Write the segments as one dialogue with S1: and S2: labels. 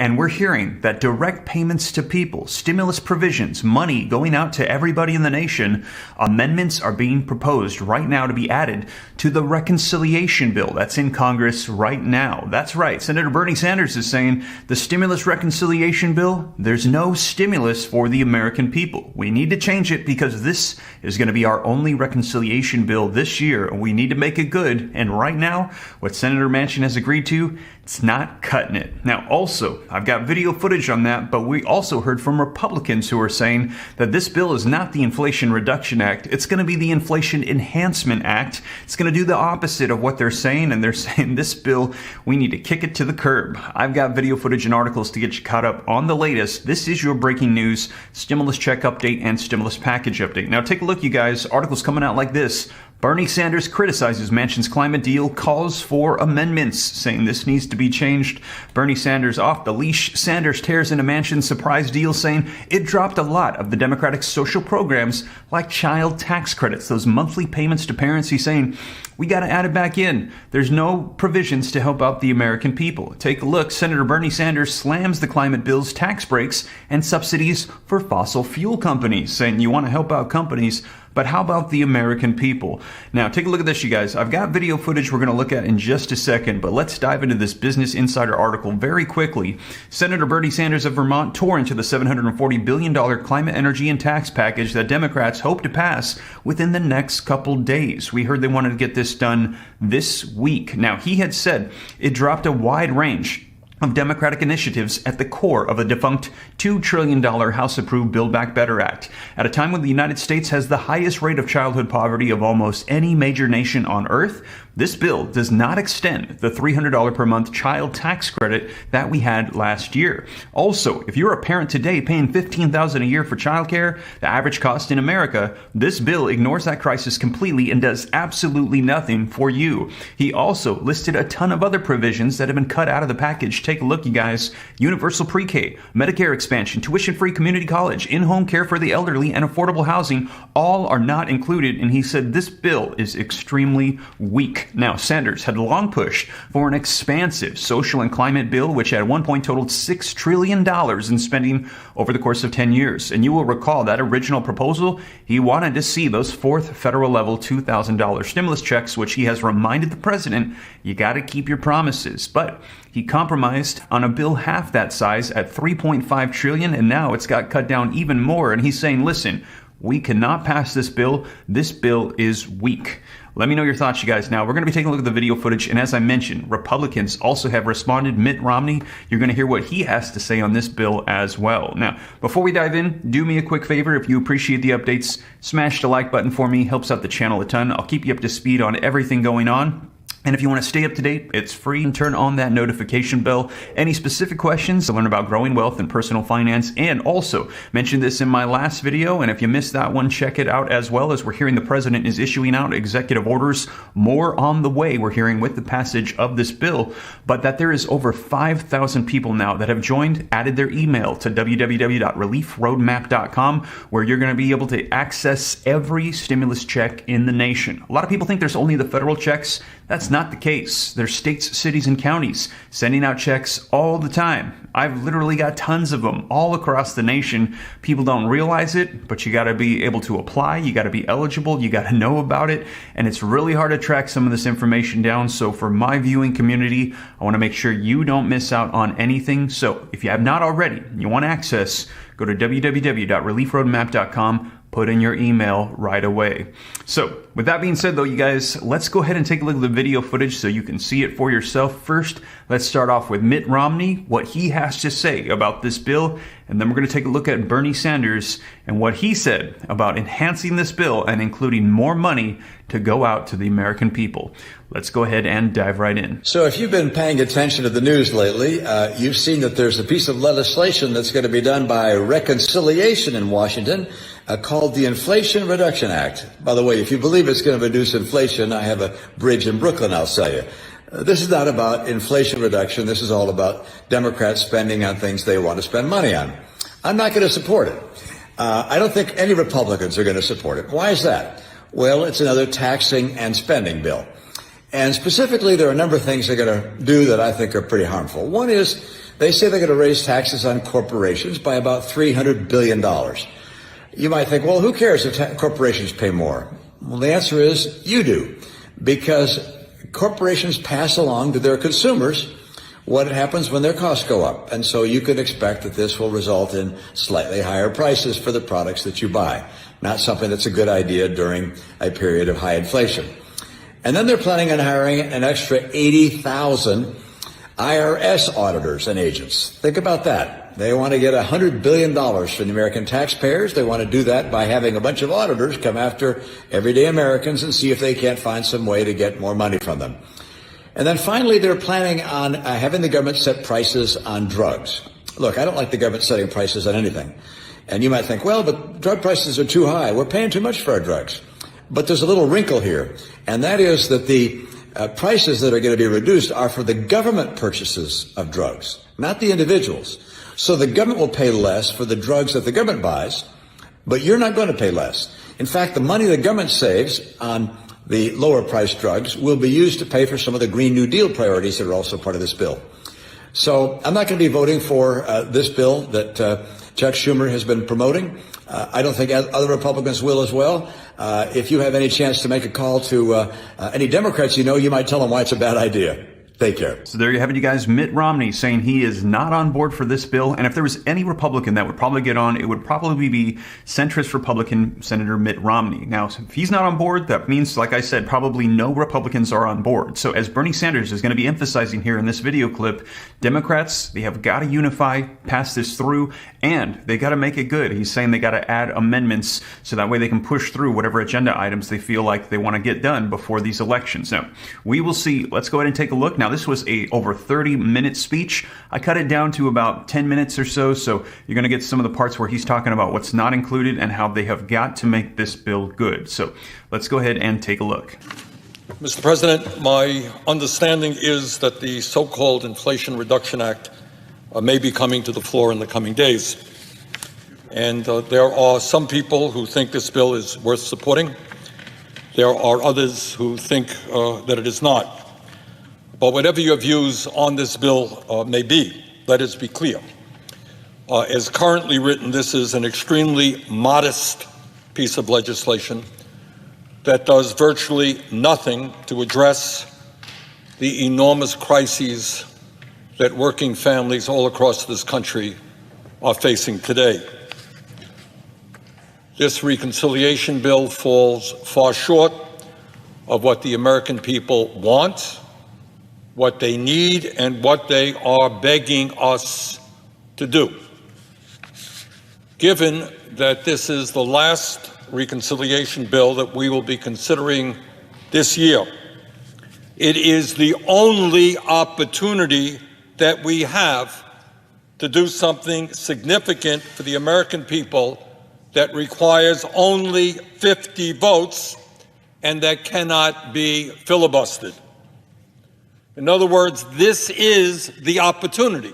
S1: and we're hearing that direct payments to people, stimulus provisions, money going out to everybody in the nation, amendments are being proposed right now to be added to the reconciliation bill that's in Congress right now. That's right. Senator Bernie Sanders is saying the stimulus reconciliation bill, there's no stimulus for the American people. We need to change it because this is going to be our only reconciliation bill this year, and we need to make it good. And right now, what Senator Manchin has agreed to, it's not cutting it. Now, also, I've got video footage on that, but we also heard from Republicans who are saying that this bill is not the Inflation Reduction Act. It's going to be the Inflation Enhancement Act. It's going to do the opposite of what they're saying, and they're saying this bill, we need to kick it to the curb. I've got video footage and articles to get you caught up on the latest. This is your breaking news, stimulus check update and stimulus package update. Now, take a look, you guys. Articles coming out like this. Bernie Sanders criticizes Manchin's climate deal, calls for amendments, saying this needs to be changed. Bernie Sanders off the leash. Sanders tears into Manchin's surprise deal, saying it dropped a lot of the Democratic social programs like child tax credits, those monthly payments to parents. He's saying we got to add it back in. There's no provisions to help out the American people. Take a look. Senator Bernie Sanders slams the climate bill's tax breaks and subsidies for fossil fuel companies, saying you want to help out companies, but how about the American people? Now, take a look at this, you guys. I've got video footage we're going to look at in just a second, but let's dive into this Business Insider article very quickly. Senator Bernie Sanders of Vermont tore into the $740 billion climate, energy, and tax package that Democrats hope to pass within the next couple days. We heard they wanted to get this done this week. Now, he had said it dropped a wide range of Democratic initiatives at the core of a defunct $2 trillion House-approved Build Back Better Act. At a time when the United States has the highest rate of childhood poverty of almost any major nation on earth, this bill does not extend the $300 per month child tax credit that we had last year. Also, if you're a parent today paying $15,000 a year for childcare, the average cost in America, this bill ignores that crisis completely and does absolutely nothing for you. He also listed a ton of other provisions that have been cut out of the package. Take a look, you guys. Universal pre-K, Medicare expansion, tuition-free community college, in-home care for the elderly, and affordable housing all are not included, and he said this bill is extremely weak. Now, Sanders had long pushed for an expansive social and climate bill, which at one point totaled $6 trillion in spending over the course of 10 years. And you will recall that original proposal, he wanted to see those fourth federal level $2,000 stimulus checks, which he has reminded the president, you got to keep your promises. But he compromised on a bill half that size at $3.5 trillion, and now it's got cut down even more. And he's saying, listen, we cannot pass this bill. This bill is weak. Let me know your thoughts, you guys. Now, we're going to be taking a look at the video footage, and as I mentioned, Republicans also have responded. Mitt Romney, you're going to hear what he has to say on this bill as well. Now, before we dive in, do me a quick favor. If you appreciate the updates, smash the like button for me. Helps out the channel a ton. I'll keep you up to speed on everything going on. And if you want to stay up to date, it's free. And turn on that notification bell. Any specific questions to learn about growing wealth and personal finance. And also, mentioned this in my last video, and if you missed that one, check it out as well, as we're hearing the president is issuing out executive orders. More on the way, we're hearing, with the passage of this bill. But that there is over 5,000 people now that have joined, added their email to www.reliefroadmap.com, where you're going to be able to access every stimulus check in the nation. A lot of people think there's only the federal checks. That's not the case. There's states, cities, and counties sending out checks all the time. I've literally got tons of them all across the nation. People don't realize it, but you got to be able to apply. You got to be eligible. You got to know about it. And it's really hard to track some of this information down. So for my viewing community, I want to make sure you don't miss out on anything. So if you have not already, you want access, go to www.reliefroadmap.com. Put in your email right away. So with that being said, though, you guys, let's go ahead and take a look at the video footage so you can see it for yourself. First, let's start off with Mitt Romney, what he has to say about this bill. And then we're going to take a look at Bernie Sanders and what he said about enhancing this bill and including more money to go out to the American people. Let's go ahead and dive right in.
S2: So if you've been paying attention to the news lately, you've seen that there's a piece of legislation that's going to be done by reconciliation in Washington called the Inflation Reduction Act. By the way, if you believe it's going to reduce inflation, I have a bridge in Brooklyn I'll sell you. This is not about inflation reduction. This is all about Democrats spending on things they want to spend money on. I'm not going to support it. I don't think any Republicans are going to support it. Why is that? Well, it's another taxing and spending bill. And specifically, there are a number of things they're going to do that I think are pretty harmful. One is They say they're going to raise taxes on corporations by about $300 billion. You might think, well, who cares if corporations pay more? Well, the answer is you do, because corporations pass along to their consumers what happens when their costs go up. And so you can expect that this will result in slightly higher prices for the products that you buy. Not something that's a good idea during a period of high inflation. And then they're planning on hiring an extra 80,000 IRS auditors and agents. Think about that. They want to get $100 billion from the American taxpayers. They want to do that by having a bunch of auditors come after everyday Americans and see if they can't find some way to get more money from them. And then finally, they're planning on having the government set prices on drugs. Look, I don't like the government setting prices on anything. And you might think, well, but drug prices are too high. We're paying too much for our drugs. But there's a little wrinkle here, and that is that the prices that are going to be reduced are for the government purchases of drugs, not the individuals. So the government will pay less for the drugs that the government buys, but you're not going to pay less. In fact, the money the government saves on the lower priced drugs will be used to pay for some of the Green New Deal priorities that are also part of this bill. So I'm not going to be voting for this bill that Chuck Schumer has been promoting. I don't think other Republicans will as well. If you have any chance to make a call to any Democrats you know, you might tell them why it's a bad idea. Take care.
S1: So there you have it, you guys. Mitt Romney saying he is not on board for this bill. And if there was any Republican that would probably get on, it would probably be centrist Republican Senator Mitt Romney. Now, if he's not on board, that means, like I said, probably no Republicans are on board. So as Bernie Sanders is going to be emphasizing here in this video clip, Democrats, they have got to unify, pass this through, and they got to make it good. He's saying they got to add amendments so that way they can push through whatever agenda items they feel like they want to get done before these elections. Now, we will see. Let's go ahead and take a look. Now, this was a over 30-minute speech. I cut it down to about 10 minutes or so you're going to get some of the parts where he's talking about what's not included and how they have got to make this bill good. So let's go ahead and take a look.
S3: Mr. President, my understanding is that the so-called Inflation Reduction Act may be coming to the floor in the coming days. And there are some people who think this bill is worth supporting. There are others who think that it is not. But whatever your views on this bill may be, let us be clear. As currently written, this is an extremely modest piece of legislation that does virtually nothing to address the enormous crises that working families all across this country are facing today. This reconciliation bill falls far short of what the American people want, what they need, and what they are begging us to do. Given that this is the last reconciliation bill that we will be considering this year, it is the only opportunity that we have to do something significant for the American people that requires only 50 votes and that cannot be filibustered. In other words, this is the opportunity,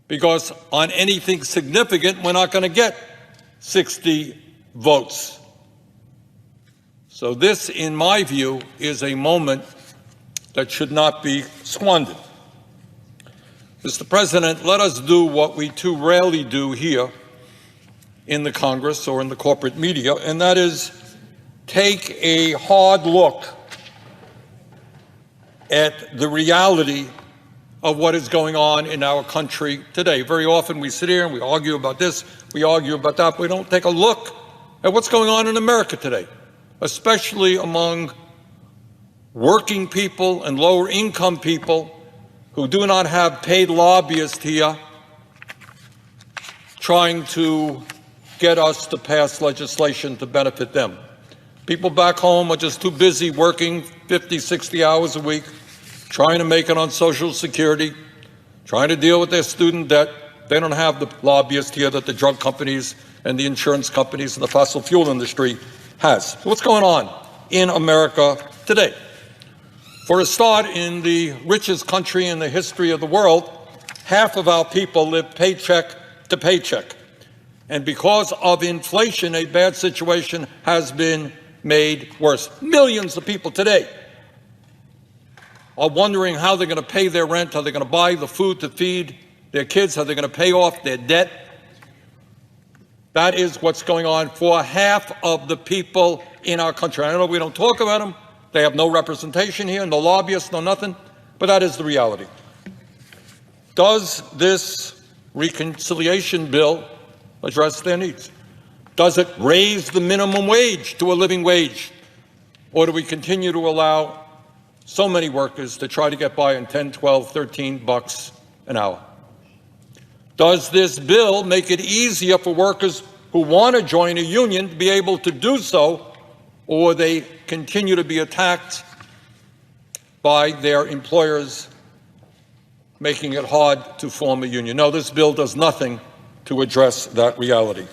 S3: because on anything significant, we're not going to get 60 votes. So this, in my view, is a moment that should not be squandered. Mr. President, let us do what we too rarely do here in the Congress or in the corporate media, and that is take a hard look at the reality of what is going on in our country today. Very often we sit here and we argue about this, we argue about that, but we don't take a look at what's going on in America today, especially among working people and lower income people who do not have paid lobbyists here trying to get us to pass legislation to benefit them. People back home are just too busy working 50, 60 hours a week, trying to make it on Social Security, trying to deal with their student debt. They don't have the lobbyists here that the drug companies and the insurance companies and the fossil fuel industry has. So what's going on in America today? For a start, in the richest country in the history of the world, half of our people live paycheck to paycheck. And because of inflation, a bad situation has been made worse. Millions of people today are wondering how they're going to pay their rent, how they're going to buy the food to feed their kids, how they're going to pay off their debt. That is what's going on for half of the people in our country. I know we don't talk about them. They have no representation here, no lobbyists, no nothing, but that is the reality. Does this reconciliation bill address their needs? Does it raise the minimum wage to a living wage? Or do we continue to allow so many workers to try to get by on 10, 12, 13 bucks an hour? Does this bill make it easier for workers who want to join a union to be able to do so, or they continue to be attacked by their employers, making it hard to form a union? No, this bill does nothing to address that reality.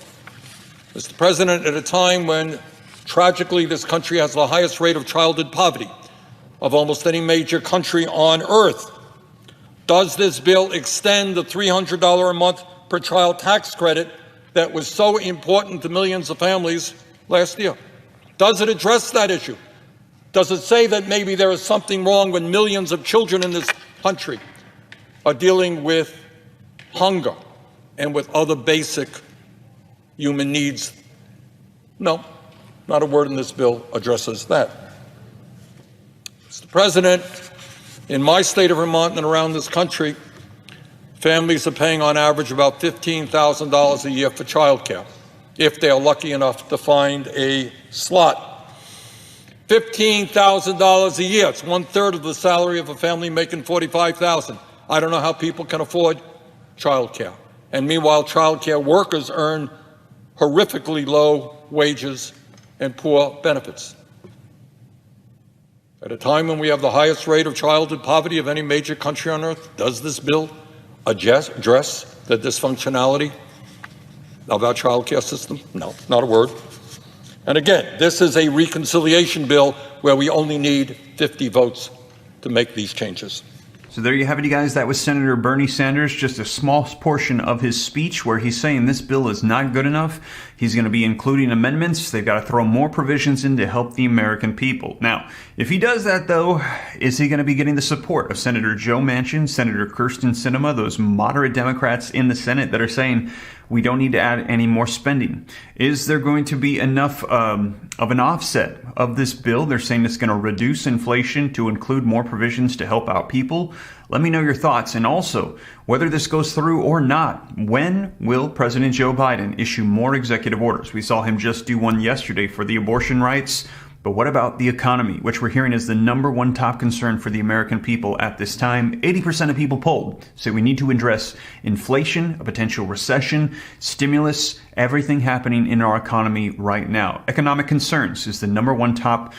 S3: Mr. President, at a time when, tragically, this country has the highest rate of childhood poverty of almost any major country on earth, does this bill extend the $300 a month per child tax credit that was so important to millions of families last year? Does it address that issue? Does it say that maybe there is something wrong when millions of children in this country are dealing with hunger and with other basic human needs? No, not a word in this bill addresses that. Mr. President, in my state of Vermont and around this country, families are paying on average about $15,000 a year for childcare, if they are lucky enough to find a slot. $15,000 a year. It's 1/3 of the salary of a family making $45,000. I don't know how people can afford childcare. And meanwhile, childcare workers earn horrifically low wages and poor benefits. At a time when we have the highest rate of childhood poverty of any major country on earth, does this bill address the dysfunctionality of our childcare system? No, not a word. And again, this is a reconciliation bill where we only need 50 votes to make these changes.
S1: So there you have it, you guys. That was Senator Bernie Sanders, just a small portion of his speech where he's saying this bill is not good enough. He's going to be including amendments. They've got to throw more provisions in to help the American people. Now, if he does that, though, is he going to be getting the support of Senator Joe Manchin, Senator Kyrsten Sinema, those moderate Democrats in the Senate that are saying we don't need to add any more spending? Is there going to be enough of an offset of this bill? They're saying it's going to reduce inflation to include more provisions to help out people. Let me know your thoughts. And also, whether this goes through or not, when will President Joe Biden issue more executive orders? We saw him just do one yesterday for the abortion rights. But what about the economy, which we're hearing is the #1 top concern for the American people at this time? 80% of people polled say we need to address inflation, a potential recession, stimulus, everything happening in our economy right now. Economic concerns is the #1 top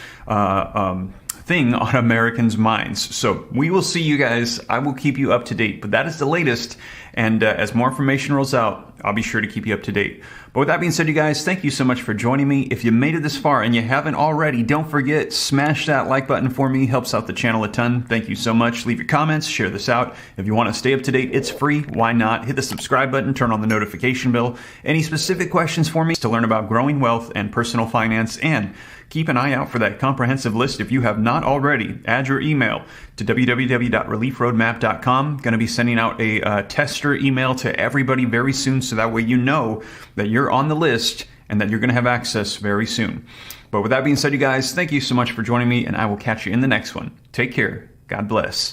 S1: thing on Americans' minds. So we will see, you guys. I will keep you up to date, but that is the latest. And as more information rolls out, I'll be sure to keep you up to date. But with that being said, you guys, thank you so much for joining me. If you made it this far and you haven't already, don't forget, smash that like button for me. Helps out the channel a ton. Thank you so much. Leave your comments, share this out. If you want to stay up to date, it's free. Why not? Hit the subscribe button, turn on the notification bell. Any specific questions for me to learn about growing wealth and personal finance, and keep an eye out for that comprehensive list if you have not already. Add your email to www.reliefroadmap.com. Going to be sending out a tester email to everybody very soon, so that way you know that you're on the list and that you're going to have access very soon. But with that being said, you guys, thank you so much for joining me, and I will catch you in the next one. Take care. God bless.